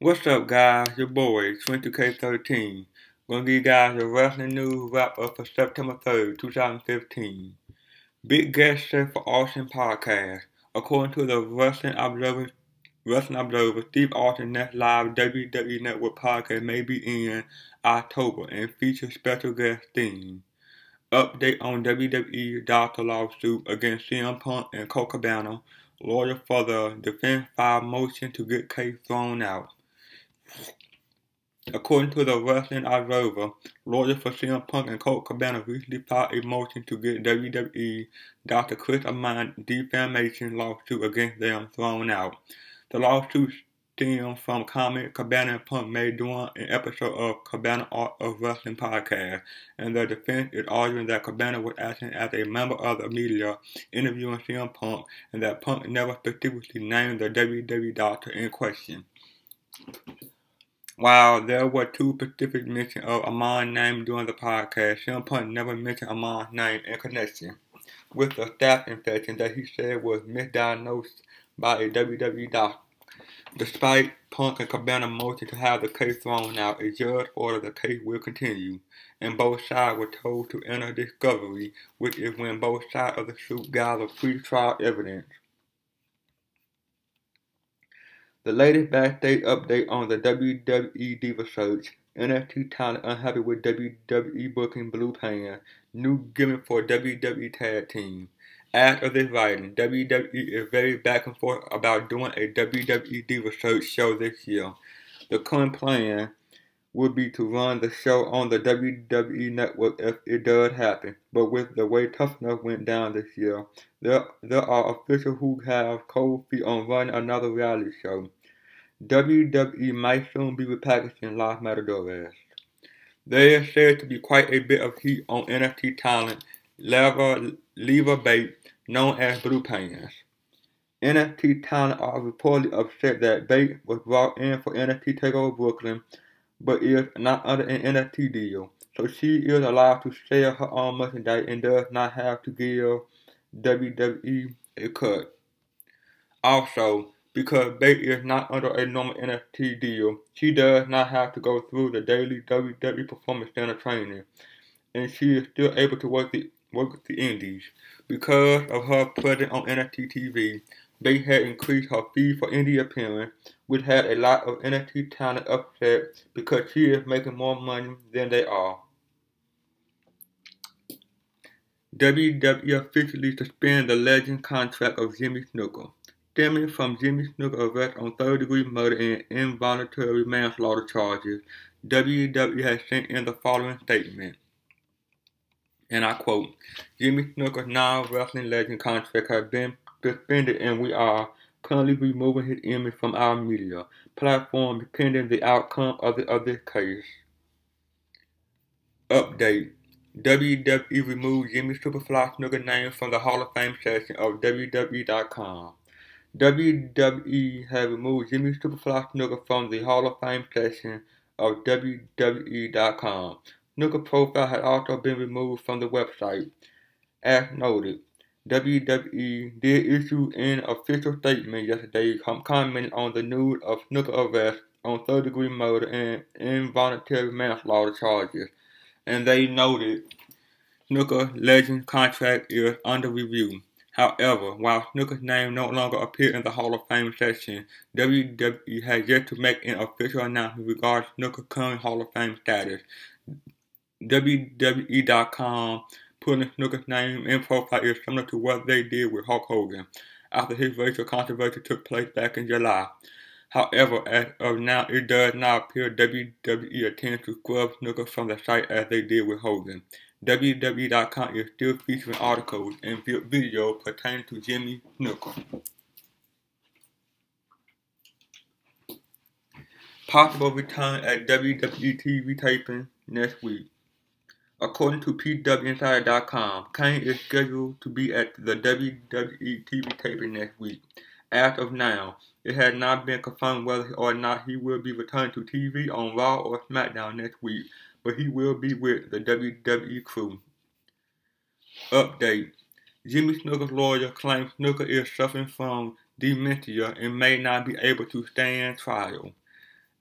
What's up, guys? Your boy, 20K13. Gonna give you guys a wrestling news wrap up for September 3rd, 2015. Big guest set for Austin podcast. According to the Wrestling Observer, Steve Austin's next live WWE Network podcast may be in October and features special guest theme. Update on WWE doctor lawsuit against CM Punk and Colt Cabana. Lawyer for the defense filed motion to get case thrown out. According to the Wrestling Observer, lawyers for CM Punk and Colt Cabana recently filed a motion to get WWE Dr. Chris Amon defamation lawsuit against them thrown out. The lawsuit stems from comment Cabana and Punk made during an episode of Cabana Art of Wrestling podcast, and the defense is arguing that Cabana was acting as a member of the media interviewing CM Punk, and that Punk never specifically named the WWE doctor in question. While there were two specific mentions of Amon's name during the podcast, CM Punk never mentioned Amon's name in connection with the staph infection that he said was misdiagnosed by a WWE doctor. Despite Punk and Cabana's motion to have the case thrown out, a judge ordered the case will continue, and both sides were told to enter discovery, which is when both sides of the suit gather pre-trial evidence. The latest backstage update on the WWE Diva search. NXT talent unhappy with WWE booking Blue Pants. New gimmick for WWE Tag Team. As of this writing, WWE is very back and forth about doing a WWE Diva search show this year. The current plan would be to run the show on the WWE Network if it does happen, but with the way Tough Enough went down this year, there are officials who have cold feet on running another reality show. WWE might soon be repackaging Los Matadores. There is said to be quite a bit of heat on NXT talent Leva Bates, known as Blue Pants. NXT talent are reportedly upset that Bates was brought in for NXT TakeOver Brooklyn, but is not under an NXT deal, so she is allowed to sell her own merchandise and does not have to give WWE a cut. Also, because Bates is not under a normal NXT deal, she does not have to go through the daily WWE Performance Center training, and she is still able to work the indies. Because of her presence on NXT TV, Bates had increased her fee for indie appearance, which had a lot of NXT talent upset because she is making more money than they are. WWE officially suspended the legend contract of Jimmy Snuka. Stemming from Jimmy Snuka's arrest on third-degree murder and involuntary manslaughter charges, WWE has sent in the following statement, and I quote, Jimmy Snuka's non-wrestling legend contract has been suspended and we are currently removing his image from our media platform pending the outcome of this case. Update. WWE removed Jimmy Superfly Snuka's name from the Hall of Fame section of WWE.com. WWE has removed Jimmy Superfly Snuka from the Hall of Fame section of WWE.com. Snuka's profile has also been removed from the website. As noted, WWE did issue an official statement yesterday commenting on the news of Snuka's arrest on third-degree murder and involuntary manslaughter charges, and they noted Snuka's legend contract is under review. However, while Snuka's name no longer appears in the Hall of Fame section, WWE has yet to make an official announcement regarding Snuka's current Hall of Fame status. WWE.com putting Snuka's name and profile is similar to what they did with Hulk Hogan after his racial controversy took place back in July. However, as of now, it does not appear WWE intends to scrub Snuka from the site as they did with Hogan. WWE.com is still featuring articles and videos pertaining to Jimmy Snuka. Possible return at WWE TV taping next week. According to PWInsider.com, Kane is scheduled to be at the WWE TV taping next week. As of now, it has not been confirmed whether or not he will be returning to TV on Raw or SmackDown next week, but he will be with the WWE crew. Update. Jimmy Snuka's lawyer claims Snuka is suffering from dementia and may not be able to stand trial.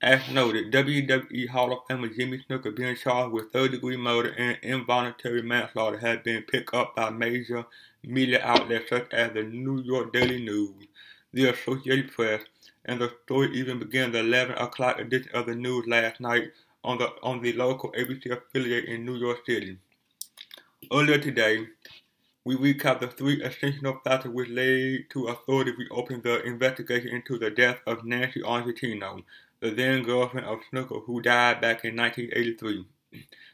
As noted, WWE Hall of Famer Jimmy Snuka being charged with third-degree murder and involuntary manslaughter has been picked up by major media outlets such as the New York Daily News, the Associated Press, and the story even began the 11 o'clock edition of the news last night on the local ABC affiliate in New York City. Earlier today, we recapped the three essential factors which led to authorities reopening the investigation into the death of Nancy Argentino, the then girlfriend of Snuka, who died back in 1983.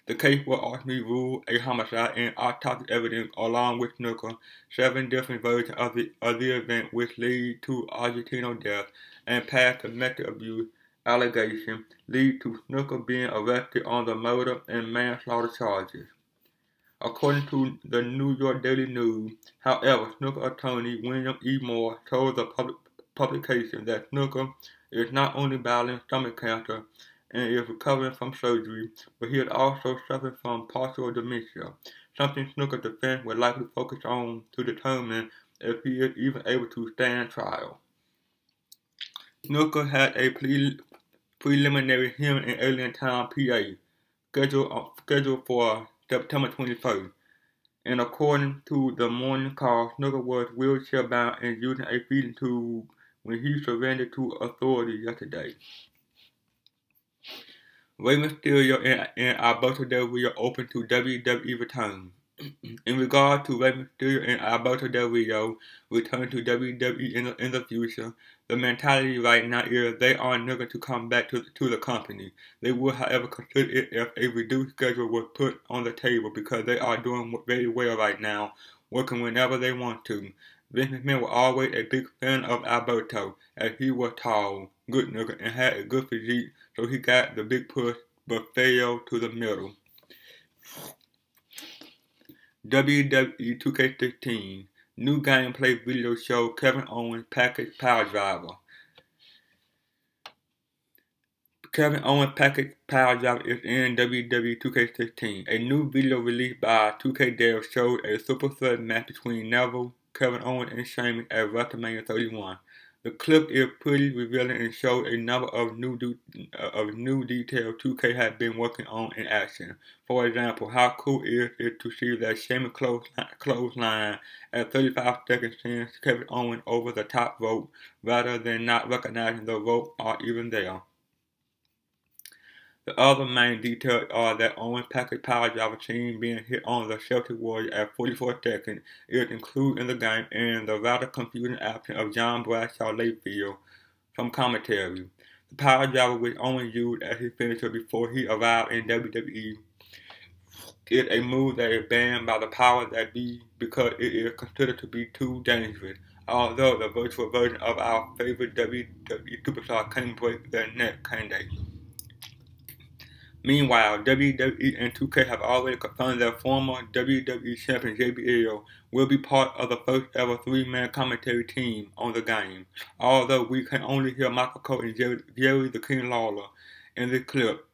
The case was ultimately ruled a homicide, and autopsy evidence, along with Snuka, 7 different versions of the event which led to Argentino's death, and past domestic abuse allegations lead to Snuka being arrested on the murder and manslaughter charges. According to the New York Daily News, however, Snuka attorney William E. Moore told the publication that Snuka is not only battling stomach cancer and is recovering from surgery, but he is also suffering from partial dementia, something Snuka's defense would likely focus on to determine if he is even able to stand trial. Snuka had a preliminary hearing in Allentown, PA, scheduled for September 21st, and according to the Morning Call, Snuka was wheelchair-bound and using a feeding tube when he surrendered to authorities yesterday. Rey Mysterio and Alberto Del Rio open to WWE return. In regard to Rey Mysterio and Alberto Del Rio return to WWE in the future, the mentality right now is they are not going to come back to the company. They would, however, consider it if a reduced schedule was put on the table because they are doing very well right now, working whenever they want to. Vince McMahon was always a big fan of Alberto, as he was tall, good nigga, and had a good physique, so he got the big push, but fell to the middle. WWE 2K16 new gameplay video show Kevin Owens Package Power Driver. Kevin Owens Package Power Driver is in WWE 2K16. A new video released by 2K Dev showed a super sudden match between Neville, Kevin Owens, and Sheamus at WrestleMania 31. The clip is pretty revealing and shows a number of new details 2K has been working on in action. For example, how cool is it to see that Sheamus clothesline at 35 seconds sends Kevin Owens over the top rope rather than not recognizing the rope or even there. The other main details are that Owens' Package Power Driver team being hit on the Celtic Warrior at 44 seconds is included in the game, and the rather confusing absence of John Bradshaw Layfield from commentary. The Power Driver, which Owens used as his finisher before he arrived in WWE, is a move that is banned by the powers that be because it is considered to be too dangerous, although the virtual version of our favorite WWE superstar can break their neck, can they? Meanwhile, WWE and 2K have already confirmed that former WWE champion JBL will be part of the first ever 3-man commentary team on the game, although we can only hear Michael Cole and Jerry the King Lawler in this clip.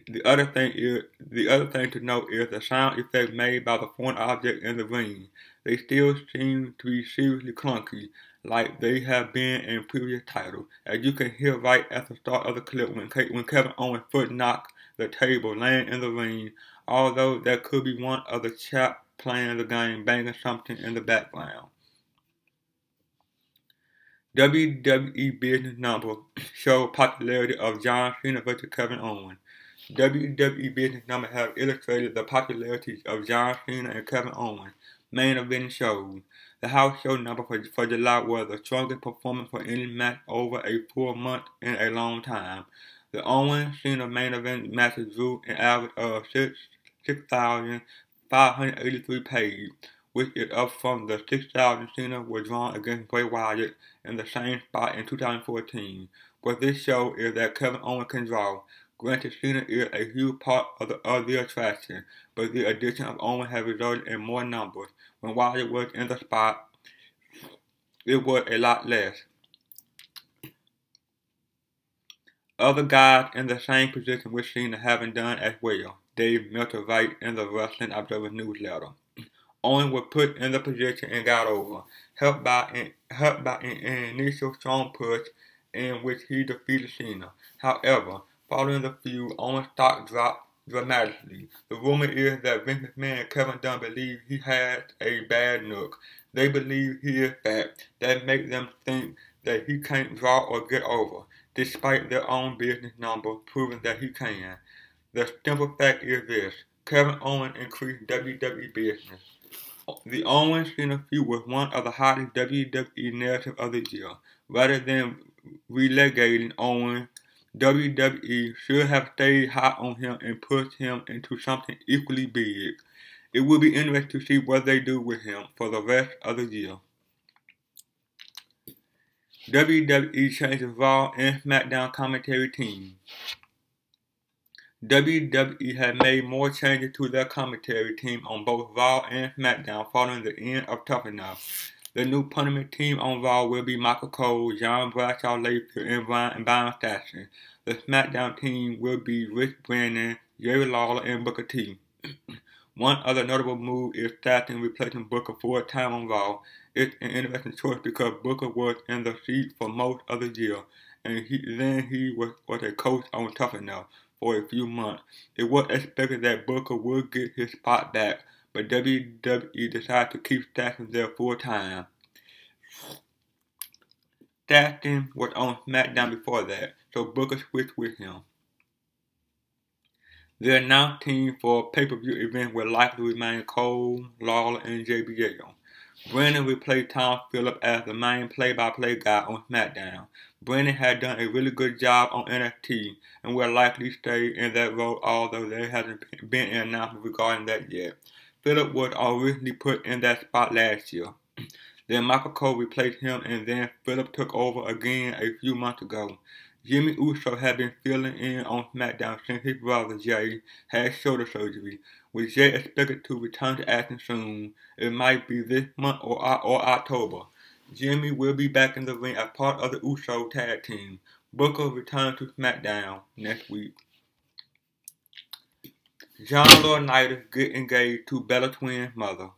The other thing to note is the sound effects made by the foreign object in the ring. They still seem to be seriously clunky, like they have been in previous titles, as you can hear right at the start of the clip when Kevin Owens' foot knocked the table, laying in the ring, although that could be one of the chaps playing the game banging something in the background. WWE business numbers show popularity of John Cena versus Kevin Owens. WWE business numbers have illustrated the popularity of John Cena and Kevin Owens main event shows. The house show number for July was the strongest performance for any match over a full month in a long time. The Owens-Cena main event matches drew an average of 6,583 paid, which is up from the 6,000 Cena was drawn against Bray Wyatt in the same spot in 2014. What this shows is that Kevin Owens can draw. Granted, Cena is a huge part of the attraction, but the addition of Owens has resulted in more numbers. When Wyatt was in the spot, it was a lot less. Other guys in the same position with Cena haven't done as well, Dave Meltzer writes in the Wrestling Observer newsletter. Owens was put in the position and got over, helped by an initial strong push in which he defeated Cena. However, following the feud, Owens' stock dropped dramatically. The rumor is that Vince McMahon and Kevin Dunn believe he has a bad look. They believe he is fat. That makes them think that he can't draw or get over, despite their own business numbers proving that he can. The simple fact is this: Kevin Owens increased WWE business. The Owens-Cena feud was one of the hottest WWE narratives of the year. Rather than relegating Owens, WWE should have stayed hot on him and pushed him into something equally big. It will be interesting to see what they do with him for the rest of the year. WWE changes Raw and SmackDown commentary team. WWE has made more changes to their commentary team on both Raw and SmackDown following the end of Tough Enough. The new punishment team on Raw will be Michael Cole, John Bradshaw Layfield, and Byron Saxton. The SmackDown team will be Rich Brennan, Jerry Lawler, and Booker T. One other notable move is Saxton replacing Booker full-time on Raw. It's an interesting choice because Booker was in the seat for most of the year, and he was a coach on Tough Enough for a few months. It was expected that Booker would get his spot back, but WWE decided to keep Saxton there full-time. Saxton was on SmackDown before that, so Booker switched with him. The announced team for pay-per-view event will likely remain Cole, Lawler, and JBL. Brennan replaced Tom Phillips as the main play-by-play guy on SmackDown. Brennan had done a really good job on NXT and will likely stay in that role, although there hasn't been an announcement regarding that yet. Phillips was originally put in that spot last year. Then Michael Cole replaced him, and then Phillips took over again a few months ago. Jimmy Uso had been filling in on SmackDown since his brother Jay had shoulder surgery. With Jay expected to return to action soon, it might be this month or October. Jimmy will be back in the ring as part of the Uso tag team. Booker returns to SmackDown next week. John Laurinaitis gets engaged to Bella Twins' mother.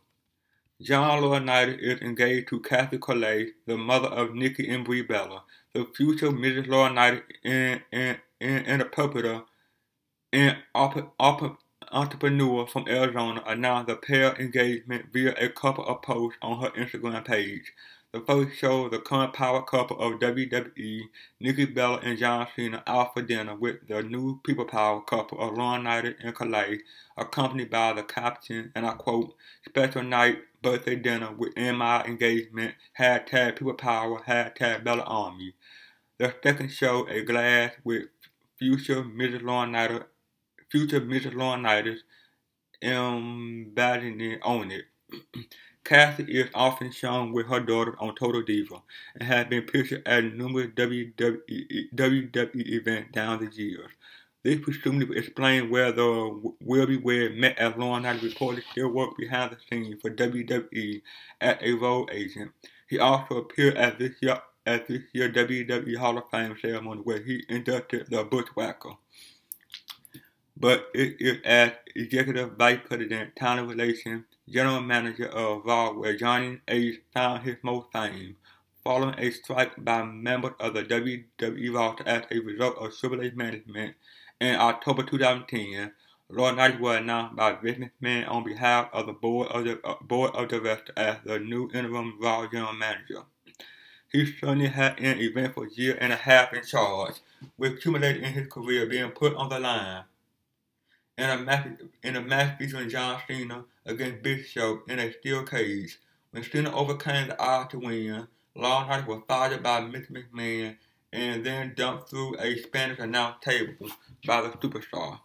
John Laurinaitis is engaged to Kathy Collet, the mother of Nikki and Brie Bella. The future Mrs. Laurinaitis and a puppeteer and entrepreneur from Arizona announced the pair engagement via a couple of posts on her Instagram page. The post showed the current power couple of WWE, Nikki Bella and John Cena, out for dinner with the new people power couple of Laurinaitis and Collet, accompanied by the caption, and I quote, "Special night birthday dinner with my engagement, #people power, #Bella Army." The second showed a glass with future Mrs. Laurinaitis embodying on it. Kathy is often shown with her daughter on Total Diva and has been pictured at numerous WWE events down the years. This presumably explains where the Will-Be Wed met, as Laurinaitis reportedly still worked behind the scenes for WWE as a road agent. He also appeared at this year's WWE Hall of Fame ceremony where he inducted the Bushwhacker. But it is as Executive Vice President, Talent Relations, General Manager of Raw where Johnny Ace found his most fame. Following a strike by members of the WWE roster as a result of Triple H management in October 2010, Laurinaitis was announced by Vince McMahon on behalf of the board of directors as the new interim Raw General Manager. He certainly had an eventful year and a half in charge, with accumulated in his career being put on the line. In a match featuring John Cena against Big Show in a steel cage, when Cena overcame the odds to win, Laurinaitis was fired by Mr. McMahon and then dumped through a Spanish announce table by the superstar.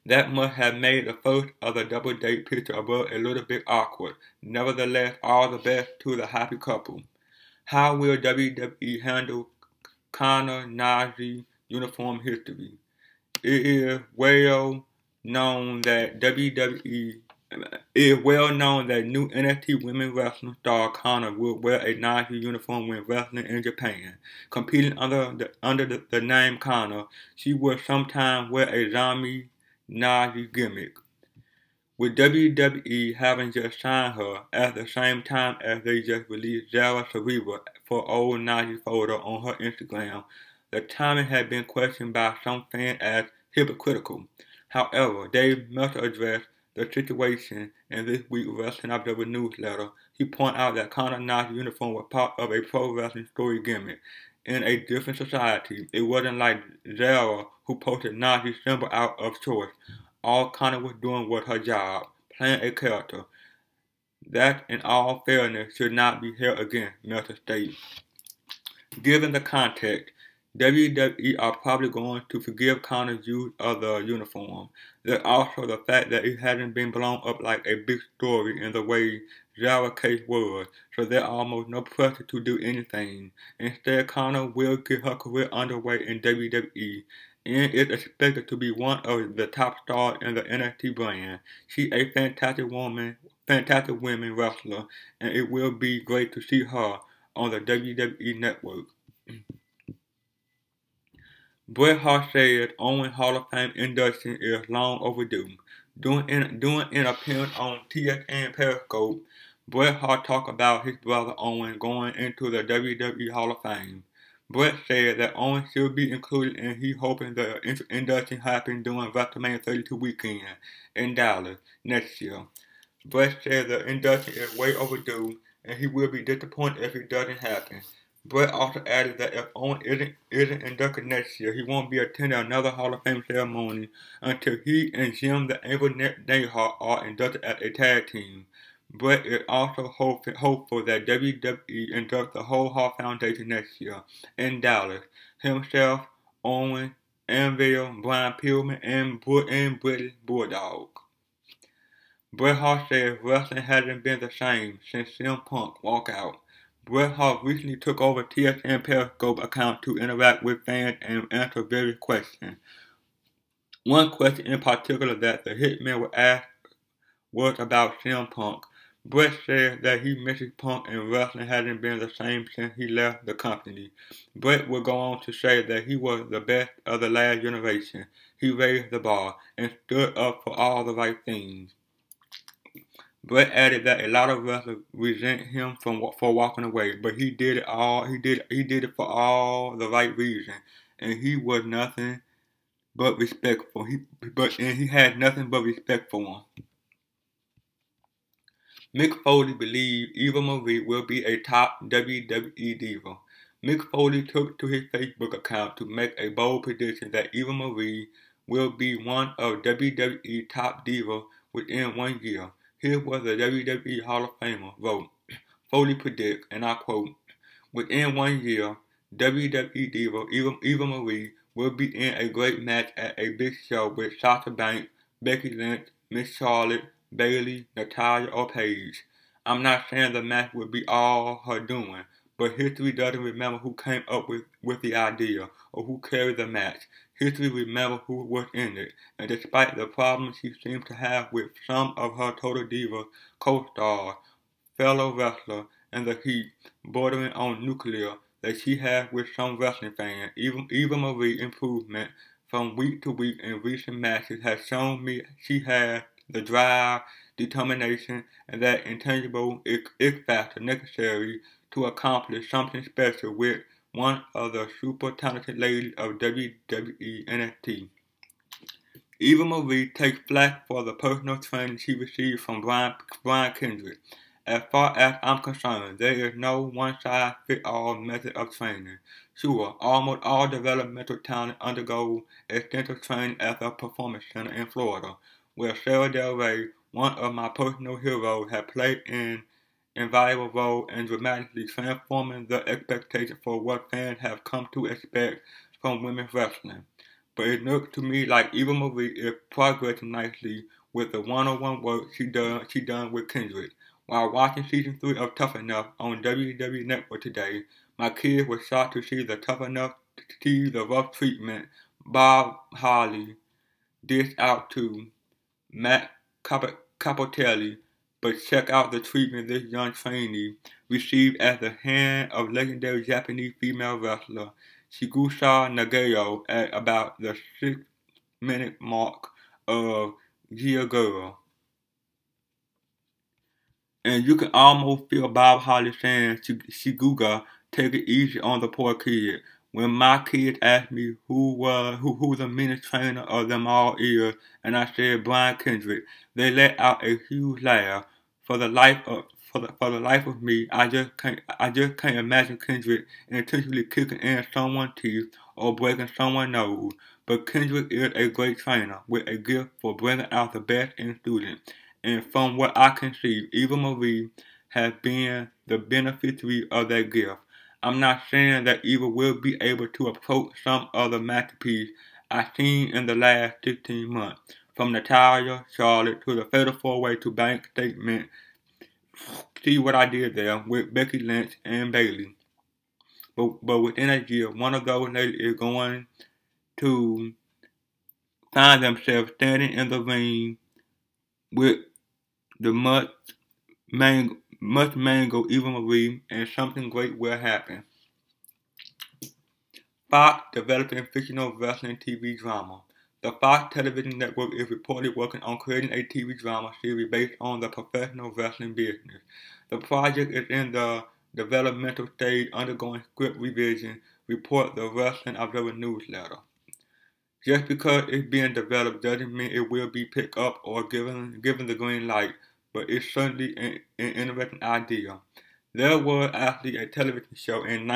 That must have made the first of the double date picture above a little bit awkward. Nevertheless, all the best to the happy couple. How will WWE handle Conor Nazi uniform history? It is well known that new NXT women's wrestling star Conor will wear a Nazi uniform when wrestling in Japan. Competing under the name Conor, she will sometimes wear a zombie Nazi gimmick. With WWE having just signed her at the same time as they just released Zara Sareva for old Nazi photo on her Instagram. The timing had been questioned by some fans as hypocritical. However, Dave Meltzer addressed the situation in this week's Wrestling Observer newsletter. He pointed out that Connor's Nazi uniform was part of a pro wrestling story gimmick. In a different society, it wasn't like Zara, who posted Nazi symbol out of choice. All Connor was doing was her job, playing a character. That, in all fairness, should not be held against, Meltzer stated. Given the context, WWE are probably going to forgive Connor's use of the uniform. There's also the fact that it hasn't been blown up like a big story in the way Zara's case was, so there's almost no pressure to do anything. Instead, Connor will get her career underway in WWE, and is expected to be one of the top stars in the NXT brand. She's a fantastic women wrestler, and it will be great to see her on the WWE Network. Bret Hart said Owens Hall of Fame induction is long overdue. During an appearance on TSN Periscope, Bret Hart talked about his brother Owen going into the WWE Hall of Fame. Bret said that Owen should be included, and he hoping the induction happens during WrestleMania 32 weekend in Dallas next year. Bret said the induction is way overdue, and he will be disappointed if it doesn't happen. Bret also added that if Owen isn't inducted next year, he won't be attending another Hall of Fame ceremony until he and Jim the Anvil Neidhart are inducted as a tag team. Bret is also hopeful that WWE inducts the whole Hart Foundation next year in Dallas. Himself, Owen, Anvil, Brian Pillman, and British Bulldog. Bret Hart says wrestling hasn't been the same since CM Punk walked out. Bret Hart recently took over TSN Periscope account to interact with fans and answer various questions. One question in particular that the Hitman was asked was about CM Punk. Bret said that he misses Punk and wrestling hasn't been the same since he left the company. Bret would go on to say that he was the best of the last generation. He raised the bar and stood up for all the right things. Bret added that a lot of wrestlers resent him for walking away, but he did it for all the right reasons, and he was nothing but respectful. He had nothing but respect for him. Mick Foley believes Eva Marie will be a top WWE diva. Mick Foley took to his Facebook account to make a bold prediction that Eva Marie will be one of WWE top divas within 1 year. Here was the WWE Hall of Famer wrote. Foley predicts, and I quote, "Within 1 year, WWE diva Eva Marie will be in a great match at a big show with Sasha Banks, Becky Lynch, Miss Charlotte, Bayley, Natalya, or Paige. I'm not saying the match would be all her doing, but history doesn't remember who came up with the idea or who carried the match. History remembers who was in it, and despite the problems she seems to have with some of her Total Diva co-stars, fellow wrestler, and the heat bordering on nuclear that she has with some wrestling fans, Eva Marie's improvement from week to week in recent matches has shown me she has the drive, determination, and that intangible it factor necessary to accomplish something special with one of the super talented ladies of WWE NXT. Eva Marie takes flack for the personal training she received from Brian Kendrick. As far as I'm concerned, there is no one-size-fits-all method of training. Sure, almost all developmental talent undergo extensive training at the Performance Center in Florida, where Sarah Del Rey, one of my personal heroes, has played an invaluable role in dramatically transforming the expectation for what fans have come to expect from women's wrestling. But it looks to me like Eva Marie is progressing nicely with the one-on-one work she done with Kendrick. While watching season 3 of Tough Enough on WWE Network today, my kids were shocked to see the rough treatment Bob Holly dished out to Matt Cappotelli, but check out the treatment this young trainee received at the hand of legendary Japanese female wrestler Chigusa Nagayo at about the 6-minute mark of Gia Girl. And you can almost feel Bob Holly saying Chigusa take it easy on the poor kid. When my kids ask me who the meanest trainer of them all is, and I said Brian Kendrick, they let out a huge laugh. For the life of me, I just can't imagine Kendrick intentionally kicking in someone's teeth or breaking someone's nose. But Kendrick is a great trainer with a gift for bringing out the best in students. And from what I can see, Eva Marie has been the beneficiary of that gift. I'm not saying that Eva will be able to approach some other masterpiece I've seen in the last 16 months, from Natalia, Charlotte, to the Fatal 4-Way to Bank Statement. See what I did there with Becky Lynch and Bayley. But within a year, one of those ladies is going to find themselves standing in the ring with the much mango Eva Marie, and something great will happen. Fox developing fictional wrestling TV drama. The Fox television network is reportedly working on creating a TV drama series based on the professional wrestling business. The project is in the developmental stage, undergoing script revision, report the Wrestling Observer newsletter. Just because it's being developed doesn't mean it will be picked up or given the green light, but it's certainly an interesting idea. There was actually a television show in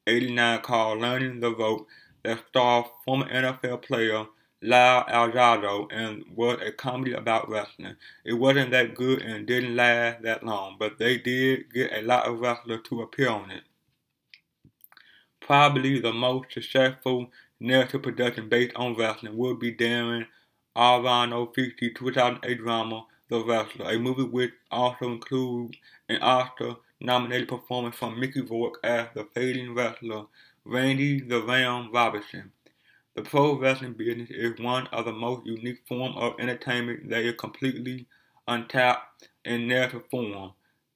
1988-89 called Learning the Rope that starred former NFL player Lyle Alzado and was a comedy about wrestling. It wasn't that good and didn't last that long, but they did get a lot of wrestlers to appear on it. Probably the most successful narrative production based on wrestling would be Darren Aronofsky's 2008 drama The Wrestler, a movie which also includes an Oscar-nominated performance from Mickey Rourke as the fading wrestler Randy the Ram Robinson. The pro wrestling business is one of the most unique forms of entertainment that is completely untapped in narrative form.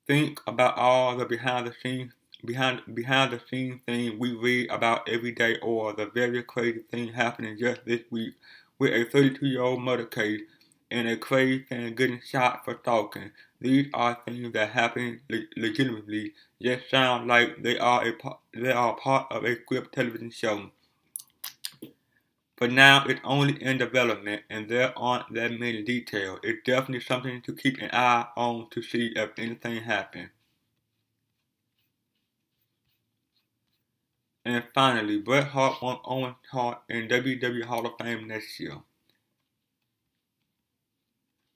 Think about all the behind the scenes things we read about every day, or the very crazy thing happening just this week with a 32-year-old murder case and a crazy fan getting shot for stalking. These are things that happen legitimately, just sound like they are part of a script television show. But now it's only in development and there aren't that many details. It's definitely something to keep an eye on to see if anything happens. And finally, Bret Hart won Owen Hart in WWE Hall of Fame next year.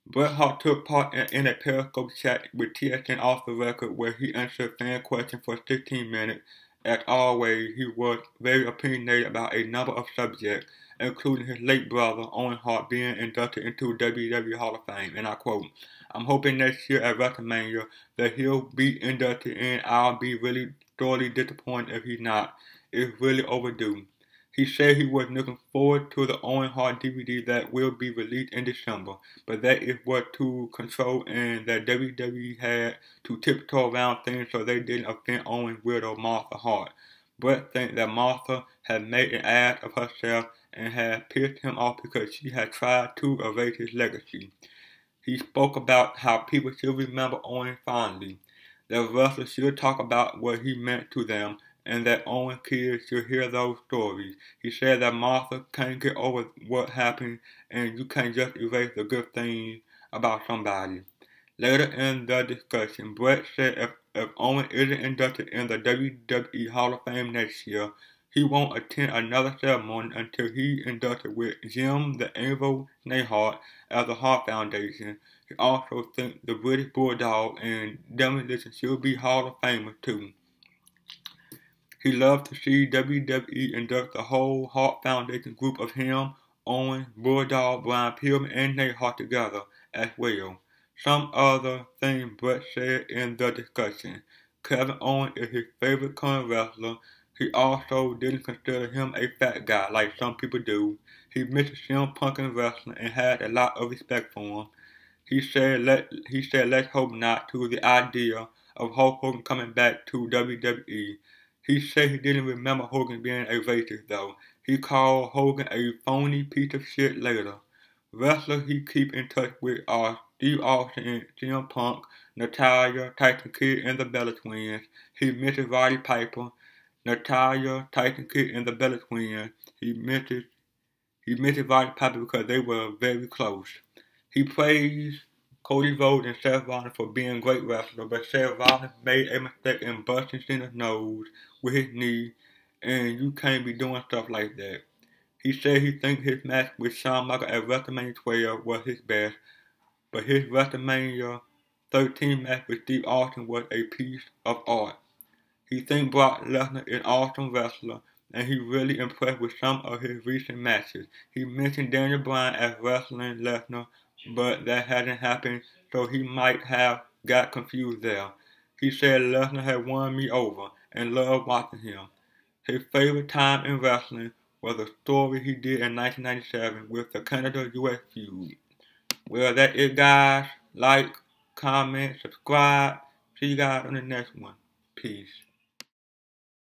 Bret Hart took part in a Periscope chat with TSN Off the Record where he answered fan questions for 16 minutes. As always, he was very opinionated about a number of subjects, including his late brother, Owen Hart, being inducted into WWE Hall of Fame. And I quote, "I'm hoping next year at WrestleMania that he'll be inducted, and I'll be really thoroughly disappointed if he's not. It's really overdue." He said he was looking forward to the Owen Hart DVD that will be released in December, but that it was too controlled and that WWE had to tiptoe around things so they didn't offend Owen's widow, Martha Hart. Bret thinks that Martha had made an ass of herself and had pissed him off because she had tried to erase his legacy. He spoke about how people should remember Owen fondly, that wrestlers should talk about what he meant to them, and that Owen kids should hear those stories. He said that Martha can't get over what happened, and you can't just erase the good things about somebody. Later in the discussion, Bret said if Owen isn't inducted in the WWE Hall of Fame next year, he won't attend another ceremony until he's inducted with Jim the Anvil Neidhart as the Hart Foundation. He also thinks the British Bulldog and Demolition should be Hall of Famers too. He loved to see WWE induct the whole Hart Foundation group of him, Owen, Bulldog, Brian Pillman, and Neidhart together as well. Some other things Bret said in the discussion. Kevin Owens is his favorite current wrestler. He also didn't consider him a fat guy like some people do. He misses CM Punk in wrestling and had a lot of respect for him. He said let's hope not to the idea of Hulk Hogan coming back to WWE. He said he didn't remember Hogan being a racist though. He called Hogan a phony piece of shit later. Wrestlers he keep in touch with are Steve Austin and CM Punk, Natalya, Tyson Kidd, and the Bella Twins. He mentioned Roddy Piper, Natalya, Tyson Kidd, and the Bella Twins. He mentioned Roddy Piper because they were very close. He praised Cody Rhodes and Seth Rollins for being great wrestlers, but Seth Rollins made a mistake in busting Cena's nose with his knee, and you can't be doing stuff like that. He said he thinks his match with Shawn Michaels at WrestleMania 12 was his best, but his WrestleMania 13 match with Steve Austin was a piece of art. He thinks Brock Lesnar is an awesome wrestler, and he's really impressed with some of his recent matches. He mentioned Daniel Bryan as wrestling Lesnar, but that hadn't happened, so he might have got confused there. He said Lesnar had won me over and loved watching him. His favorite time in wrestling was a story he did in 1997 with the Canada-US feud. Well, that is, guys. Like, comment, subscribe. See you guys on the next one. Peace.